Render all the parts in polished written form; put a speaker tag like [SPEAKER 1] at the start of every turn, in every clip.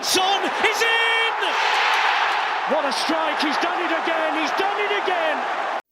[SPEAKER 1] And Son is in! What a strike! He's done it again! He's done it again!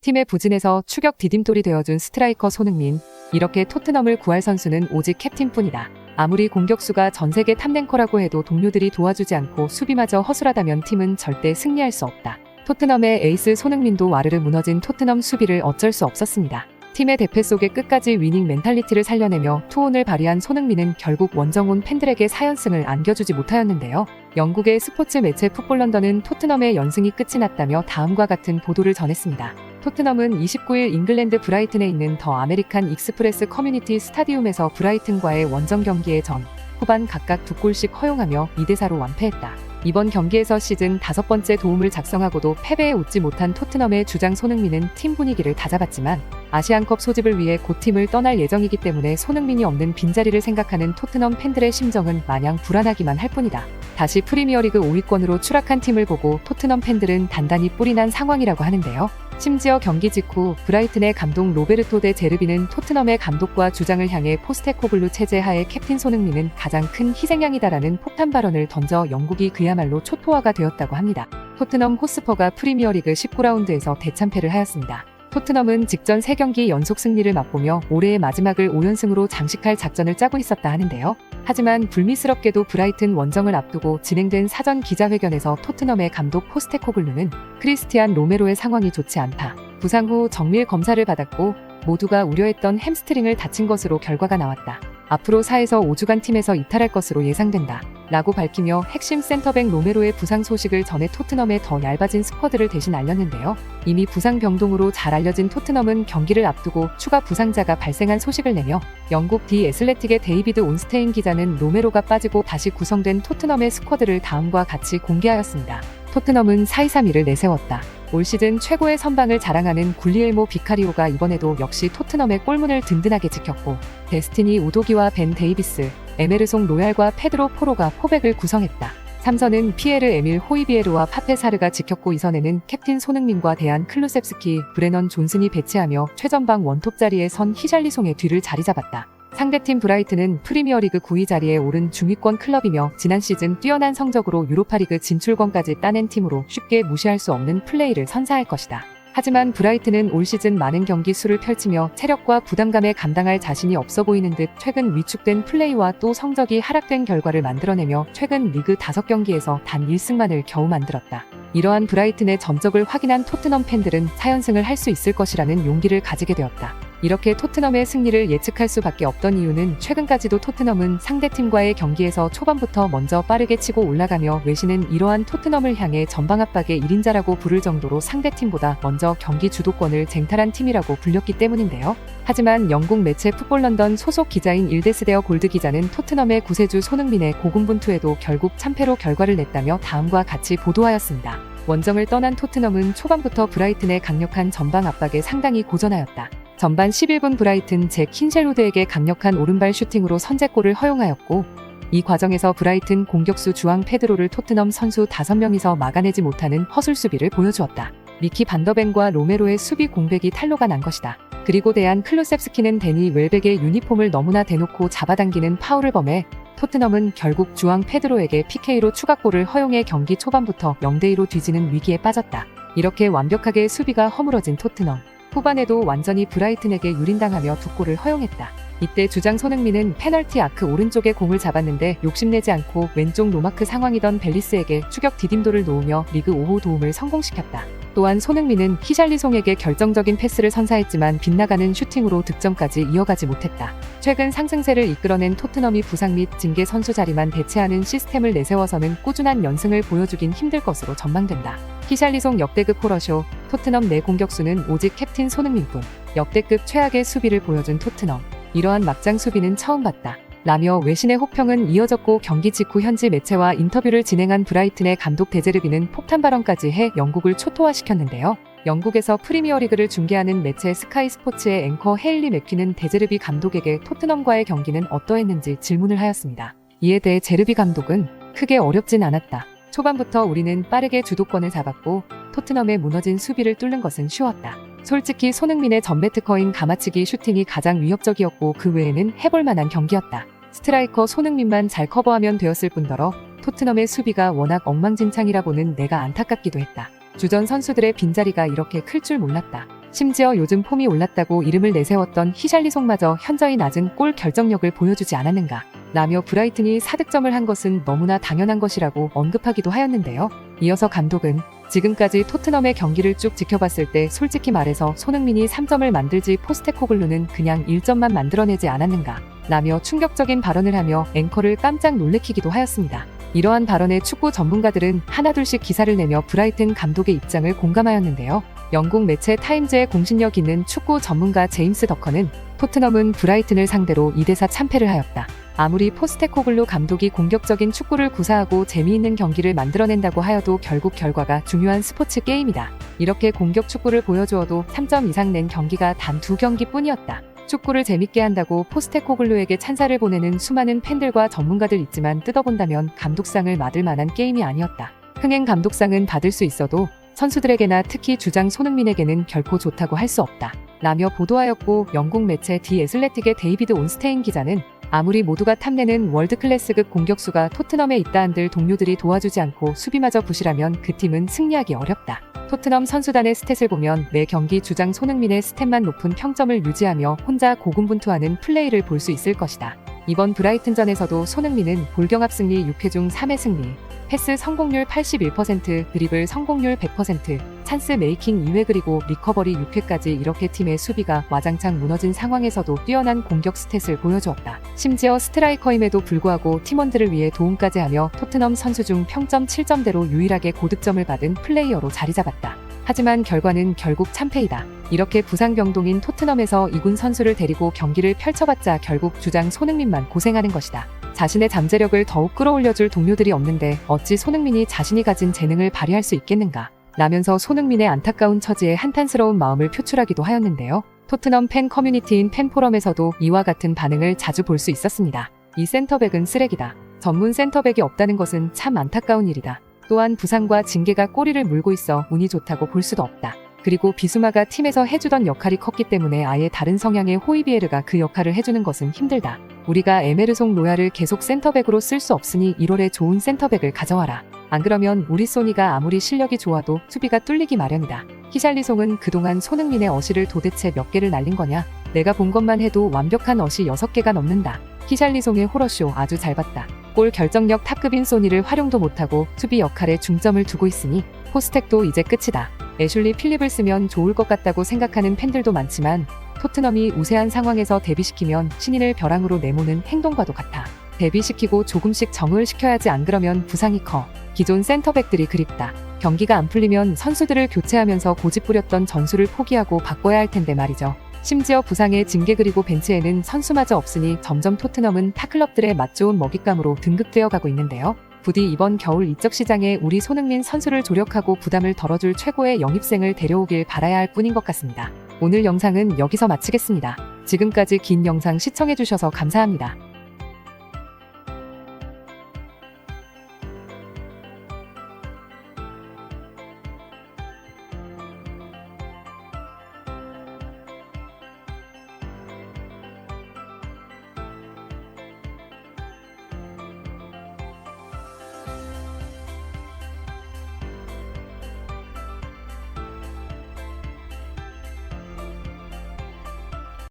[SPEAKER 2] 팀의 부진에서 추격 디딤돌이 되어준 스트라이커 손흥민. 이렇게 토트넘을 구할 선수는 오직 캡틴뿐이다. 아무리 공격수가 전세계 탑랭커라고 해도 동료들이 도와주지 않고 수비마저 허술하다면 팀은 절대 승리할 수 없다. 토트넘의 에이스 손흥민도 와르르 무너진 토트넘 수비를 어쩔 수 없었습니다. 팀의 대패 속에 끝까지 위닝 멘탈리티를 살려내며 투혼을 발휘한 손흥민은 결국 원정온 팬들에게 4연승을 안겨주지 못하였는데요. 영국의 스포츠 매체 풋볼런던은 토트넘의 연승이 끝이 났다며 다음과 같은 보도를 전했습니다. 토트넘은 29일 잉글랜드 브라이튼에 있는 더 아메리칸 익스프레스 커뮤니티 스타디움에서 브라이튼과의 원정 경기의 전, 후반 각각 2골씩 허용하며 2대4로 완패했다. 이번 경기에서 시즌 5번째 도움을 작성하고도 패배에 웃지 못한 토트넘의 주장 손흥민은 팀 분위기를 다잡았지만 아시안컵 소집을 위해 곧 팀을 떠날 예정이기 때문에 손흥민이 없는 빈자리를 생각하는 토트넘 팬들의 심정은 마냥 불안하기만 할 뿐이다. 다시 프리미어리그 5위권으로 추락한 팀을 보고 토트넘 팬들은 단단히 뿔이 난 상황이라고 하는데요. 심지어 경기 직후 브라이튼의 감독 로베르토 데 제르비는 토트넘의 감독과 주장을 향해 포스테코글루 체제 하에 캡틴 손흥민은 가장 큰 희생양이다라는 폭탄 발언을 던져 영국이 그야말로 초토화가 되었다고 합니다. 토트넘 호스퍼가 프리미어리그 19라운드에서 대참패를 하였습니다. 토트넘은 직전 3경기 연속 승리를 맛보며 올해의 마지막을 5연승으로 장식할 작전을 짜고 있었다 하는데요. 하지만 불미스럽게도 브라이튼 원정을 앞두고 진행된 사전 기자회견에서 토트넘의 감독 포스테코글루는 크리스티안 로메로의 상황이 좋지 않다. 부상 후 정밀 검사를 받았고 모두가 우려했던 햄스트링을 다친 것으로 결과가 나왔다. 앞으로 4에서 5주간 팀에서 이탈할 것으로 예상된다. 라고 밝히며 핵심 센터백 로메로의 부상 소식을 전해 토트넘의 더 얇아진 스쿼드를 대신 알렸는데요. 이미 부상 병동으로 잘 알려진 토트넘은 경기를 앞두고 추가 부상자가 발생한 소식을 내며 영국 디 애슬레틱의 데이비드 온스테인 기자는 로메로가 빠지고 다시 구성된 토트넘의 스쿼드를 다음과 같이 공개하였습니다. 토트넘은 4-2-3-1을 내세웠다. 올 시즌 최고의 선방을 자랑하는 굴리엘모 비카리오가 이번에도 역시 토트넘의 골문을 든든하게 지켰고 데스티니 우도기와 벤 데이비스, 에메르송 로얄과 페드로 포로가 포백을 구성했다. 3선은 피에르 에밀 호이비에르와 파페사르가 지켰고 2선에는 캡틴 손흥민과 대한 클루셉스키, 브레넌 존슨이 배치하며 최전방 원톱 자리에 선 히샬리송의 뒤를 자리 잡았다. 상대팀 브라이튼은 프리미어리그 9위 자리에 오른 중위권 클럽이며 지난 시즌 뛰어난 성적으로 유로파리그 진출권까지 따낸 팀으로 쉽게 무시할 수 없는 플레이를 선사할 것이다. 하지만 브라이튼은 올 시즌 많은 경기 수를 펼치며 체력과 부담감에 감당할 자신이 없어 보이는 듯 최근 위축된 플레이와 또 성적이 하락된 결과를 만들어내며 최근 리그 5경기에서 단 1승만을 겨우 만들었다. 이러한 브라이튼의 전적을 확인한 토트넘 팬들은 4연승을 할 수 있을 것이라는 용기를 가지게 되었다. 이렇게 토트넘의 승리를 예측할 수밖에 없던 이유는 최근까지도 토트넘은 상대팀과의 경기에서 초반부터 먼저 빠르게 치고 올라가며 외신은 이러한 토트넘을 향해 전방 압박의 1인자라고 부를 정도로 상대팀보다 먼저 경기 주도권을 쟁탈한 팀이라고 불렸기 때문인데요. 하지만 영국 매체 풋볼런던 소속 기자인 일데스데어 골드 기자는 토트넘의 구세주 손흥민의 고군분투에도 결국 참패로 결과를 냈다며 다음과 같이 보도하였습니다. 원정을 떠난 토트넘은 초반부터 브라이튼의 강력한 전방 압박에 상당히 고전하였다. 전반 11분 브라이튼 잭 킨셸우드에게 강력한 오른발 슈팅으로 선제골을 허용하였고 이 과정에서 브라이튼 공격수 주앙 페드로를 토트넘 선수 5명이서 막아내지 못하는 허술 수비를 보여주었다. 미키 반더벤과 로메로의 수비 공백이 탄로가 난 것이다. 그리고 대한 클루셉스키는 데니 웰백의 유니폼을 너무나 대놓고 잡아당기는 파울을 범해 토트넘은 결국 주앙 페드로에게 PK로 추가골을 허용해 경기 초반부터 0대2로 뒤지는 위기에 빠졌다. 이렇게 완벽하게 수비가 허물어진 토트넘. 후반에도 완전히 브라이튼에게 유린당하며 2골을 허용했다. 이때 주장 손흥민은 페널티 아크 오른쪽에 공을 잡았는데 욕심내지 않고 왼쪽 노마크 상황이던 벨리스에게 추격 디딤돌을 놓으며 리그 5호 도움을 성공시켰다. 또한 손흥민은 히샬리송에게 결정적인 패스를 선사했지만 빗나가는 슈팅으로 득점까지 이어가지 못했다. 최근 상승세를 이끌어낸 토트넘이 부상 및 징계 선수 자리만 대체하는 시스템을 내세워서는 꾸준한 연승을 보여주긴 힘들 것으로 전망된다. 히샬리송 역대급 호러쇼, 토트넘 내 공격수는 오직 캡틴 손흥민뿐. 역대급 최악의 수비를 보여준 토트넘. 이러한 막장 수비는 처음 봤다. 라며 외신의 혹평은 이어졌고 경기 직후 현지 매체와 인터뷰를 진행한 브라이튼의 감독 데제르비는 폭탄 발언까지 해 영국을 초토화시켰는데요. 영국에서 프리미어리그를 중계하는 매체 스카이 스포츠의 앵커 헤일리 맥퀴는 데제르비 감독에게 토트넘과의 경기는 어떠했는지 질문을 하였습니다. 이에 대해 제르비 감독은 크게 어렵진 않았다. 초반부터 우리는 빠르게 주도권을 잡았고 토트넘의 무너진 수비를 뚫는 것은 쉬웠다. 솔직히 손흥민의 전배특허인 가마치기 슈팅이 가장 위협적이었고 그 외에는 해볼 만한 경기였다. 스트라이커 손흥민만 잘 커버하면 되었을 뿐더러 토트넘의 수비가 워낙 엉망진창이라고는 내가 안타깝기도 했다. 주전 선수들의 빈자리가 이렇게 클 줄 몰랐다. 심지어 요즘 폼이 올랐다고 이름을 내세웠던 히샬리송마저 현저히 낮은 골 결정력을 보여주지 않았는가 라며 브라이튼이 4득점을 한 것은 너무나 당연한 것이라고 언급하기도 하였는데요. 이어서 감독은 지금까지 토트넘의 경기를 쭉 지켜봤을 때 솔직히 말해서 손흥민이 3점을 만들지 포스테코글루는 그냥 1점만 만들어내지 않았는가 라며 충격적인 발언을 하며 앵커를 깜짝 놀래키기도 하였습니다. 이러한 발언에 축구 전문가들은 하나둘씩 기사를 내며 브라이튼 감독의 입장을 공감하였는데요. 영국 매체 타임즈의 공신력 있는 축구 전문가 제임스 더커는 토트넘은 브라이튼을 상대로 2대4 참패를 하였다. 아무리 포스테코글루 감독이 공격적인 축구를 구사하고 재미있는 경기를 만들어낸다고 하여도 결국 결과가 중요한 스포츠 게임이다. 이렇게 공격 축구를 보여주어도 3점 이상 낸 경기가 단 2경기뿐이었다. 축구를 재밌게 한다고 포스테코글루에게 찬사를 보내는 수많은 팬들과 전문가들 있지만 뜯어본다면 감독상을 받을 만한 게임이 아니었다. 흥행 감독상은 받을 수 있어도 선수들에게나 특히 주장 손흥민에게는 결코 좋다고 할 수 없다. 라며 보도하였고 영국 매체 디 애슬레틱의 데이비드 온스테인 기자는 아무리 모두가 탐내는 월드클래스급 공격수가 토트넘에 있다 한들 동료들이 도와주지 않고 수비마저 부실하면 그 팀은 승리하기 어렵다. 토트넘 선수단의 스탯을 보면 매 경기 주장 손흥민의 스탯만 높은 평점을 유지하며 혼자 고군분투하는 플레이를 볼 수 있을 것이다. 이번 브라이튼전에서도 손흥민은 볼경합 승리 6회 중 3회 승리, 패스 성공률 81%, 드리블 성공률 100%, 찬스 메이킹 2회 그리고 리커버리 6회까지 이렇게 팀의 수비가 와장창 무너진 상황에서도 뛰어난 공격 스탯을 보여주었다. 심지어 스트라이커임에도 불구하고 팀원들을 위해 도움까지 하며 토트넘 선수 중 평점 7점대로 유일하게 고득점을 받은 플레이어로 자리 잡았다. 하지만 결과는 결국 참패이다. 이렇게 부상병동인 토트넘에서 2군 선수를 데리고 경기를 펼쳐봤자 결국 주장 손흥민만 고생하는 것이다. 자신의 잠재력을 더욱 끌어올려줄 동료들이 없는데 어찌 손흥민이 자신이 가진 재능을 발휘할 수 있겠는가 라면서 손흥민의 안타까운 처지에 한탄스러운 마음을 표출하기도 하였는데요. 토트넘 팬 커뮤니티인 팬포럼에서도 이와 같은 반응을 자주 볼 수 있었습니다. 이 센터백은 쓰레기다. 전문 센터백이 없다는 것은 참 안타까운 일이다. 또한 부상과 징계가 꼬리를 물고 있어 운이 좋다고 볼 수도 없다. 그리고 비수마가 팀에서 해주던 역할이 컸기 때문에 아예 다른 성향의 호이비에르가 그 역할을 해주는 것은 힘들다. 우리가 에메르송 로얄을 계속 센터백으로 쓸 수 없으니 1월에 좋은 센터백을 가져와라. 안 그러면 우리 소니가 아무리 실력이 좋아도 수비가 뚫리기 마련이다. 히샬리송은 그동안 손흥민의 어시를 도대체 몇 개를 날린 거냐? 내가 본 것만 해도 완벽한 어시 6개가 넘는다. 히샬리송의 호러쇼 아주 잘 봤다. 골 결정력 탑급인 소니를 활용도 못하고 수비 역할에 중점을 두고 있으니 포스텍도 이제 끝이다. 애슐리 필립을 쓰면 좋을 것 같다고 생각하는 팬들도 많지만 토트넘이 우세한 상황에서 데뷔시키면 신인을 벼랑으로 내모는 행동과도 같아. 데뷔시키고 조금씩 정을 시켜야지 안 그러면 부상이 커. 기존 센터백들이 그립다. 경기가 안 풀리면 선수들을 교체하면서 고집 부렸던 전술을 포기하고 바꿔야 할 텐데 말이죠. 심지어 부상의 징계 그리고 벤치에는 선수마저 없으니 점점 토트넘은 타클럽들의 맛좋은 먹잇감으로 등극되어 가고 있는데요. 부디 이번 겨울 이적 시장에 우리 손흥민 선수를 조력하고 부담을 덜어줄 최고의 영입생을 데려오길 바라야 할 뿐인 것 같습니다. 오늘 영상은 여기서 마치겠습니다. 지금까지 긴 영상 시청해주셔서 감사합니다.